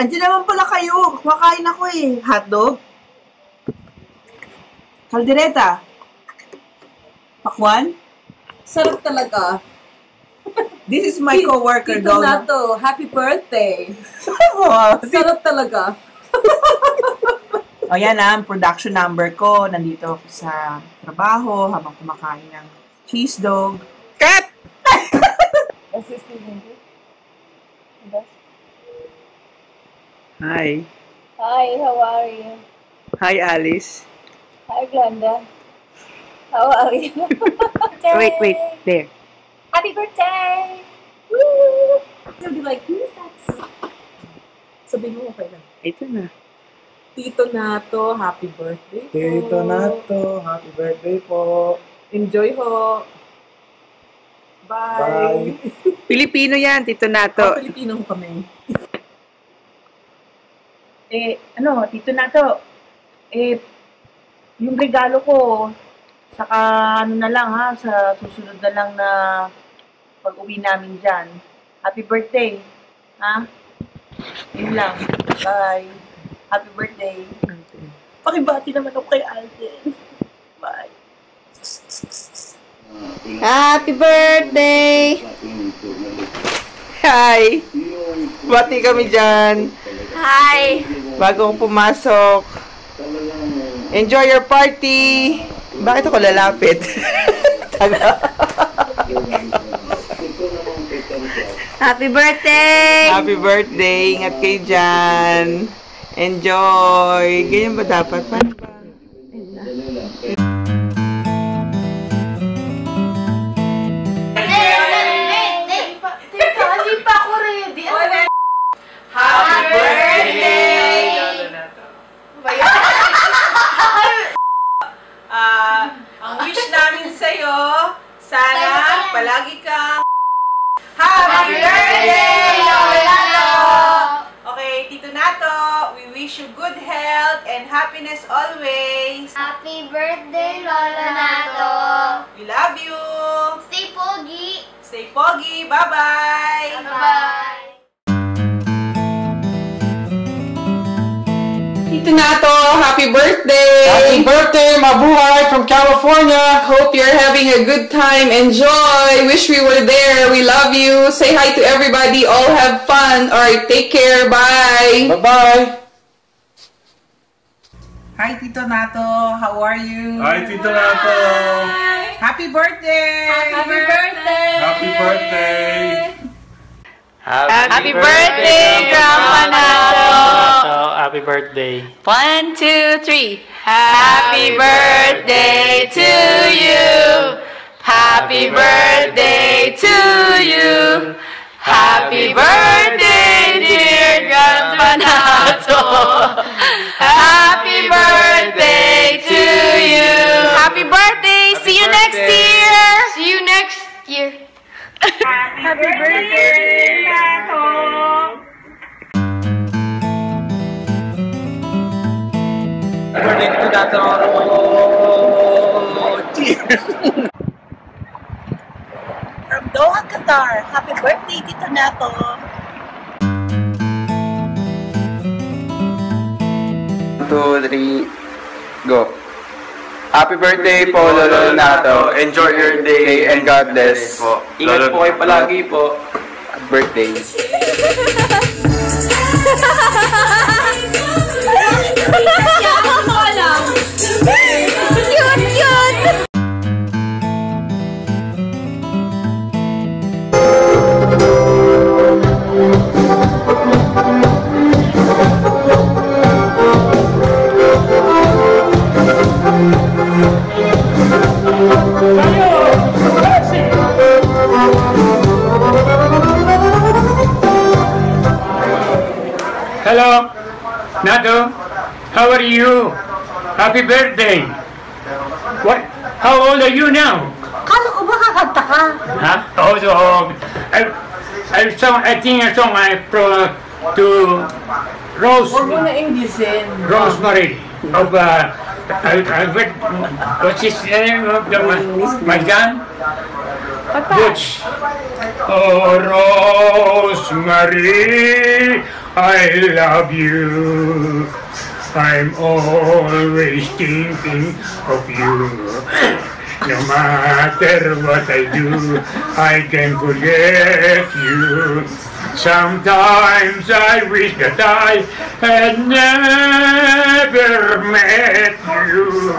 Andiyan naman pala kayo. Kumakain ako eh. Hotdog? Kaldereta? Pakwan? Sarap talaga. This is my co-worker, Tito Nato, happy birthday. Sarap talaga. O yan ang production number ko. Nandito ako sa trabaho habang kumakain ng cheese dog. Cut! Hi. Hi, how are you? Hi, Alice. Hi, Glenda. How are you? Wait. There. Happy birthday! Woo! You'll be like, who's that? Sabihin mo okay lang. Ito na. Tito Nato, happy birthday po. Tito Nato, happy birthday po. Enjoy ho. Bye. Pilipino yan, Tito Nato. Pilipino ho kami. Tito Nato, yung regalo ko, saka na lang ha, sa susunod na lang na pag-uwi namin dyan. Happy birthday, ha? Yun lang. Bye. Happy birthday. Pakibati naman ako kay Alden. Bye. Happy birthday! Hi! Bati kami dyan. Hi! Bago akong pumasok. Enjoy your party! Bakit ako lalapit? Happy birthday! Happy birthday! Ingat kayo dyan. Enjoy! Ganyan ba dapat? Paano ba? Hindi pa ako ready. Happy birthday! Ang wish namin sa'yo, sana palagi kang Happy birthday, Lola Nato! Okay, Tito Nato, we wish you good health and happiness always. Happy birthday, Lola Nato! We love you! Stay pogi! Stay pogi! Bye-bye! Bye-bye! Tito Nato, happy birthday! Happy birthday, mabuhay from California! Hope you're having a good time. Enjoy! Wish we were there. We love you. Say hi to everybody. All have fun. Alright, take care. Bye! Bye-bye! Hi, Tito Nato. How are you? Hi, Tito Nato! Happy birthday! Happy birthday! Happy birthday! Happy birthday, Grandpa Nato! Happy birthday. 1, 2, 3. Happy birthday to you. Happy birthday to you. Happy birthday, dear Grandpa Nato. Happy birthday to you. Happy birthday! See you next year! See you next year. Happy birthday, Nato! Birthday to Nato! From Doha, Qatar. Happy birthday, Tito Nato. Two, three, go. Happy birthday po, Lolo Nato. Enjoy your day and God bless. Ingat po kayo palagi po. Birthday. Hello, Nato. How are you? Happy birthday. What? How old are you now? Kala ko ba kakanta ka? Huh? I think a song I pro to Rose. Huwag mo na Englishin. Rosemary of what's his name of my son? Which, oh, Rosemary, I love you. I'm always thinking of you. No matter what I do, I can forget you. Sometimes I wish that I had never met you.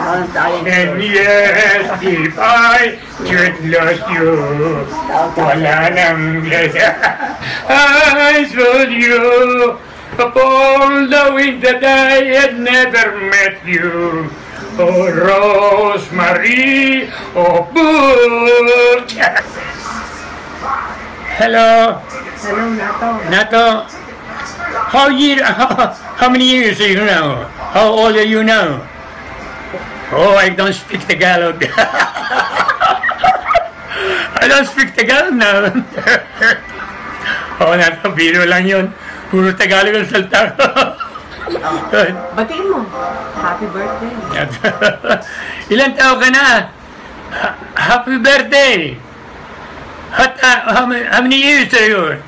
And yes, if I should lose you, wala nang I told you of all the wind that I had never met you. Oh, Rosemary, oh, Boo. Hello. Hello, Nato. Nato, how many years are you now? How old are you now? Oh, I don't speak Tagalog. I don't speak Tagalog now. Oh, Nato, biro lang yun. Puro Tagalog ang salta. Batiin mo. Happy birthday. Ilan taon ka na? Happy birthday! How many years are you?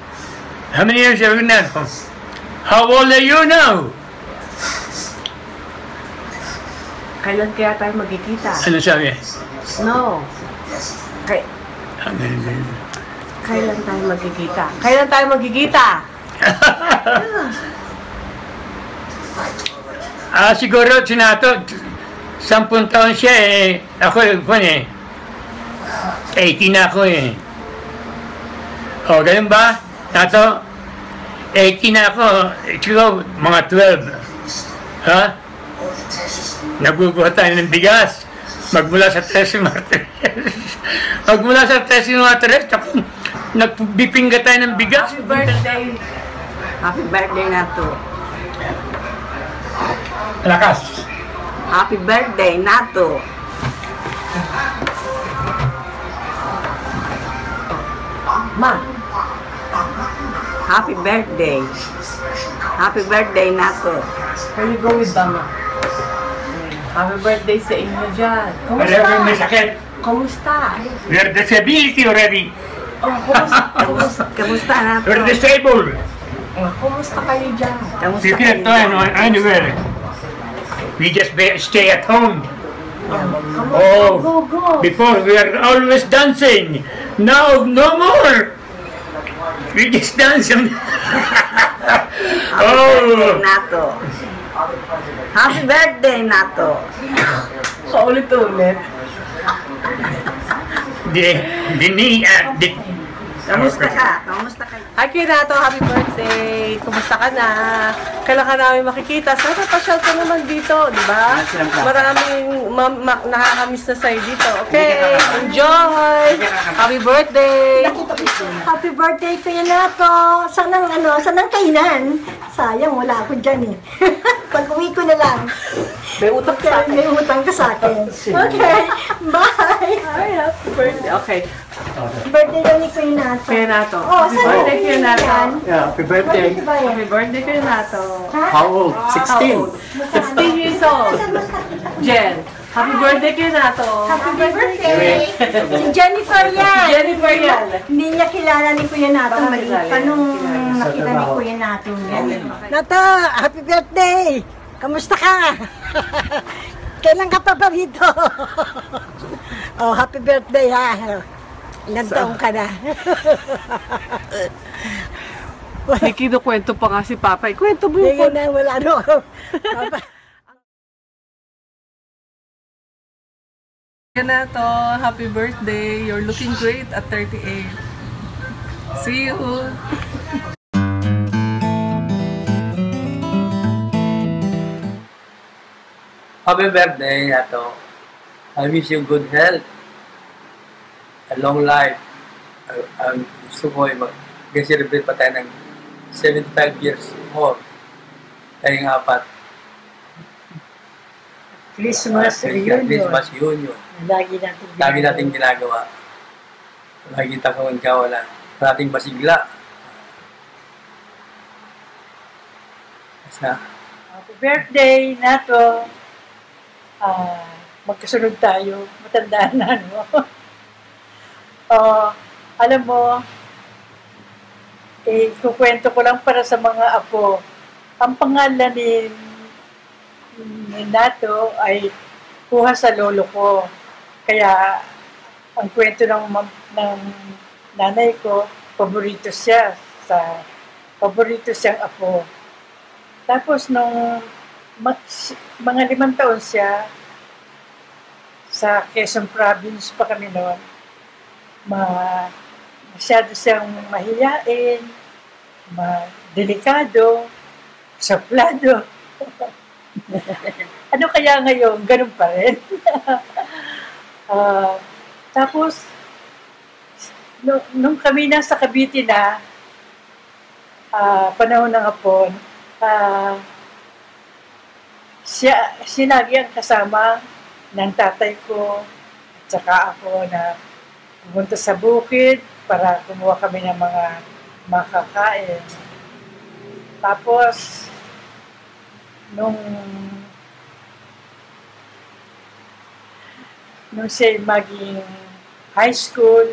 How many years are you now? How old are you now? Kailan kaya tayo magkikita? Ano sabi? No. Kailan tayo magkikita? Kailan tayo magkikita? Siguro sinato 10 taon siya eh. Ako eh. 18 na ako eh. O, ganun ba? Nato, 18 na ako. Ikaw, mga 12. Ha? Nagbubuhat tayo ng bigas. Magmula sa Tres Martires. Magmula sa Tres Martires, nagbibingga tayo ng bigas. Happy birthday. Happy birthday, Nato. Lakas. Happy birthday, Nato. Ma. Happy birthday. Happy birthday, Nato. Where you go with Mama? Happy birthday sa inyo dyan. Wherever may sakit. Kumusta? We are disability already. Oh, Kamusta, Nato? We're disabled. Kumusta kayo dyan? Kamusta We can't go anywhere. We just stay at home. Oh, Go. before we are always dancing. Now, no more. We just dance. Happy birthday, Nato. Happy birthday, Nato. Paulit-ulit. Kamusta ka? Kamusta ka? Hi, Nato. Happy birthday. Kumusta ka na? Kailan ka namin makikita? Sana pasyal ka naman dito, di ba? Maraming nakakamiss na sa'yo dito. Okay, enjoy! Happy birthday! Happy birthday, Kuya Nato! Sanang kainan? Sayang, wala ako dyan eh. Pag uwi ko na lang. May utang ka sa akin. May utang ka sa akin. Okay, bye! Hi, happy birthday. Okay. Birthday daw ni Kuya Nato. Kuya Nato. Oh, Happy birthday, Kuya Nato. Happy birthday. Happy birthday, Kuya Nato. How old? 16. 16 years old. Jen. Happy birthday, Kuya Nato. Happy birthday! Si Jennifer yan! Jennifer yan. Hindi niya kilala ni Kuya Nato. Baka Maliit kilala pa yan. nung Kilala. nakita ni Kuya Nato. Nato, happy birthday! Kamusta ka? Kailan ka pa ba rito? Oh, happy birthday ha. Ilang taong ka na? May kinukwento pa nga si Papa. Kwento mo yung na, wala no. Kuya Nato, happy birthday. You're looking great at 38. See you. Happy birthday, Nato. I wish you good health, a long life. Ang gusto ko ay mag-celebrate pa tayo ng 75 years more. Tayong apat. Christmas reunion. Christmas reunion. Lagi natin ginagawa. Makikita ko ang kawala. Parating masigla. Basta. Happy birthday, Nato. Magkasunod tayo. Matandaan na, no? Alam mo, kukwento ko lang para sa mga apo. Ang pangalan ni Nato ay kuha sa lolo ko. Kaya, ang kwento ng nanay ko, paborito siyang apo. Tapos, nung mga 5 taon siya, sa Quezon Province pa kami noon, masyado siyang mahiyain, delikado, saplado. Ano kaya ngayon? Ganun pa rin. Tapos, nung kami nasa Cavite na, panahon ng hapon, siya lagi ang kasama ng tatay ko at saka ako na pumunta sa bukid para kumuha kami ng mga makakain. Tapos, nung siya maging high school,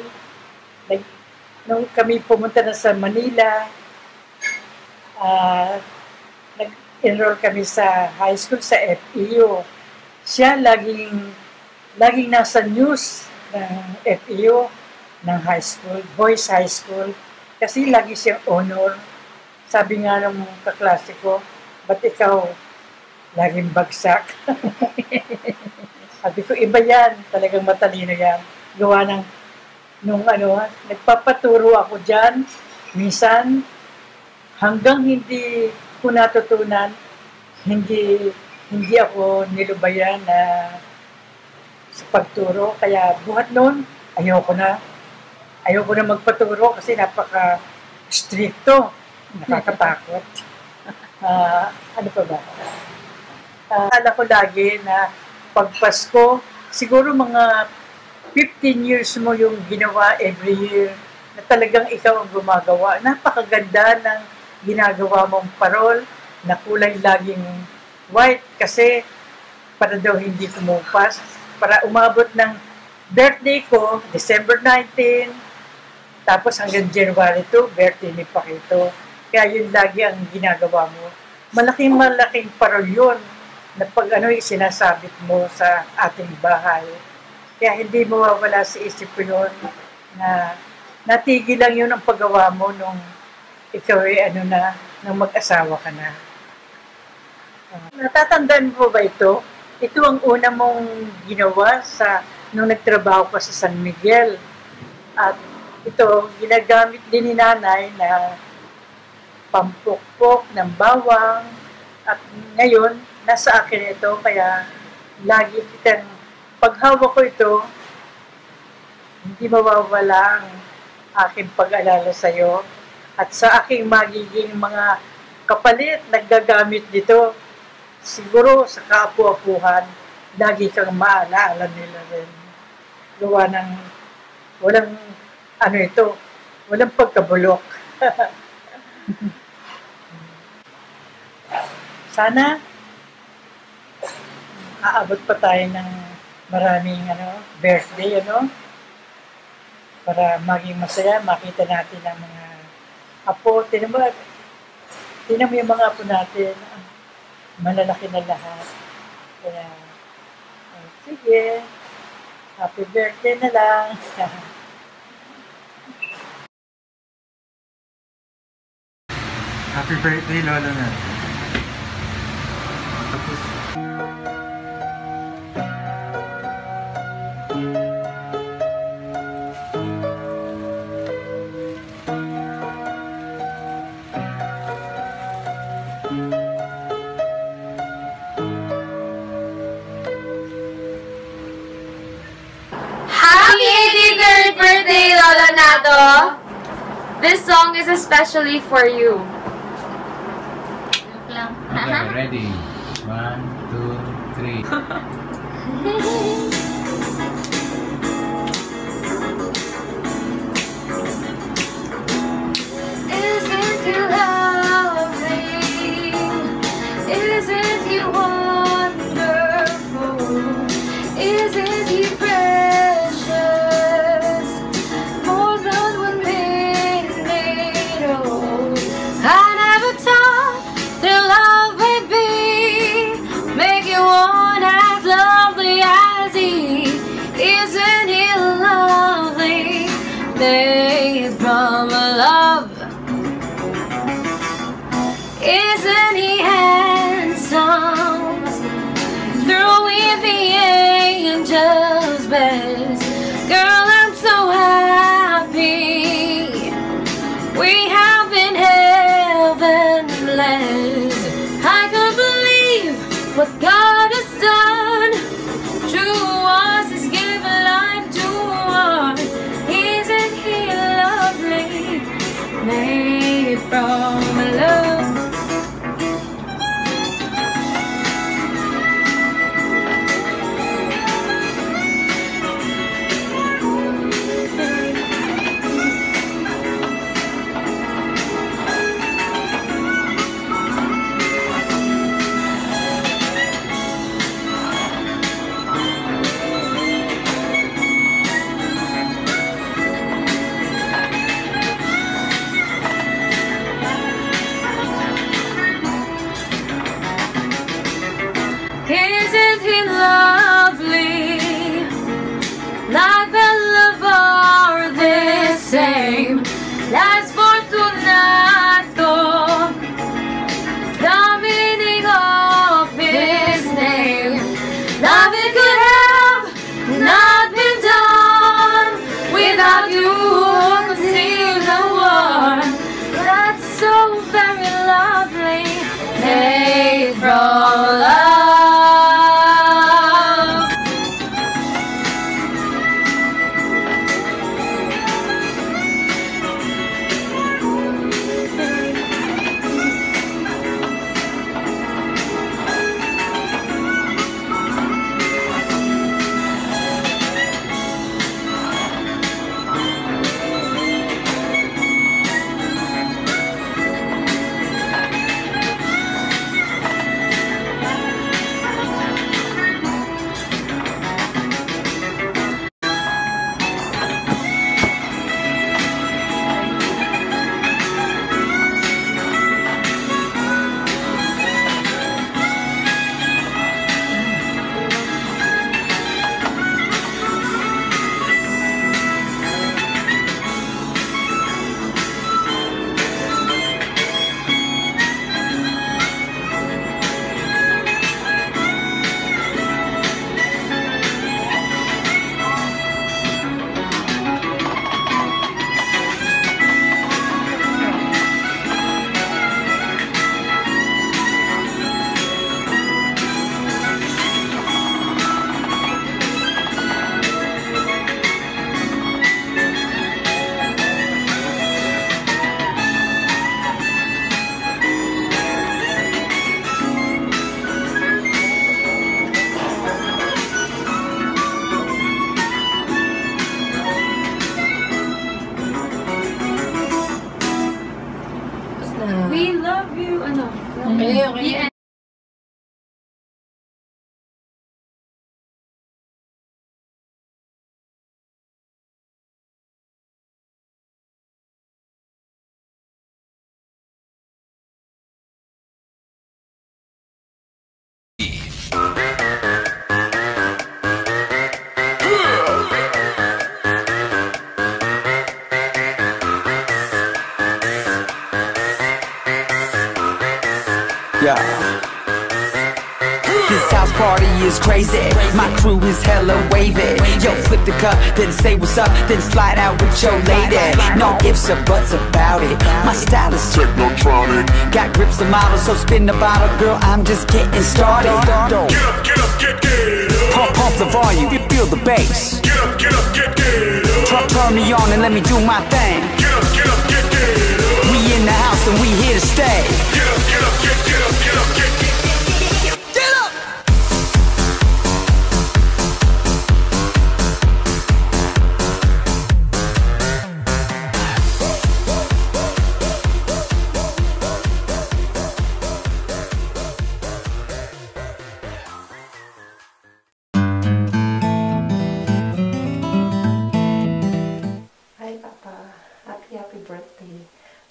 nung kami pumunta na sa Manila, nag-enroll kami sa high school sa FEU. Siya laging nasa news ng FEU ng high school, boys high school, kasi lagi siyang honor. Sabi nga ng kaklase ko, ba't ikaw laging bagsak? Sabi ko, iba yan, talagang matalino yan. Gawa ng, nagpapaturo ako dyan, minsan, hanggang hindi ko natutunan, hindi ako nilubayan na sa pagturo. Kaya buhat noon, ayoko na magpaturo kasi napaka-stricto, nakakatakot. Ano pa ba? Akala ko lagi na pag Pasko, siguro mga 15 years mo yung ginawa every year na talagang ikaw ang gumagawa. Napakaganda ng ginagawa mong parol na kulay laging white kasi para daw hindi kumupas. Para umabot ng birthday ko, December 19, tapos hanggang January 2, birthday ni Pakito. Kaya yun lagi ang ginagawa mo. Malaking parol yun na pag sinasabit mo sa ating bahay. Kaya hindi mo mawawala sa isip ko yun na natigil lang yun ang paggawa mo nung ikaw ay nang mag-asawa ka na. Natatandaan mo ba ito? Ito ang una mong ginawa nung nagtrabaho ka sa San Miguel. At ito, ginagamit din ni nanay na pampukpok ng bawang. At ngayon, nasa akin ito, kaya lagi kitang, paghawak ko ito, hindi mawawala ang aking pag-alala sa iyo. At sa aking magiging mga kapalit, naggagamit dito, siguro sa kaapu-apuhan, lagi kang maalaala nila rin. Gawa ng, walang pagkabulok. Sana, aabot pa tayo ng maraming birthday, para maging masaya, makita natin ang mga apo. Tinan mo yung mga apo natin, malalaki na lahat. Kaya, sige, happy birthday na lang. Happy birthday, Lolo na. Tapos, Happy 83rd birthday, Lola Nato! This song is especially for you. Okay, ready? 1, 2, 3. Isn't he lovely? Isn't he wonderful? Isn't he precious? Yeah. This house party is crazy. My crew is hella wavy. Yo, flip the cup, then say what's up, then slide out with your lady. No ifs or buts about it. My style is technotronic. Got grips and models, so spin the bottle, girl. I'm just getting started. Get up, get up, get up. Pump the volume, feel the bass. Get up, get up, get up. Turn me on and let me do my thing. Get up, get up, get up. We in the house and we here to stay. Get up, get up, get up, get up, get up. Happy birthday.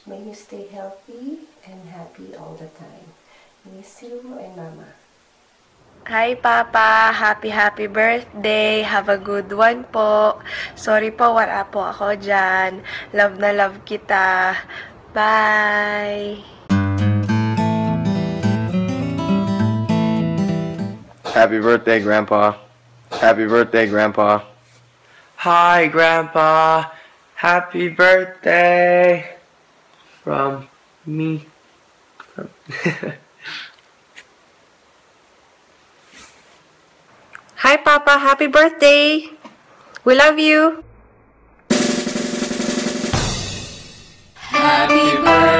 May you stay healthy and happy all the time. Miss you and Mama. Hi, Papa. Happy birthday. Have a good one po. Sorry po, wala po ako dyan. Love na love kita. Bye! Happy birthday, Grandpa. Happy birthday, Grandpa. Hi, Grandpa. Happy birthday from me. Hi, Papa. Happy birthday. We love you. Happy birthday.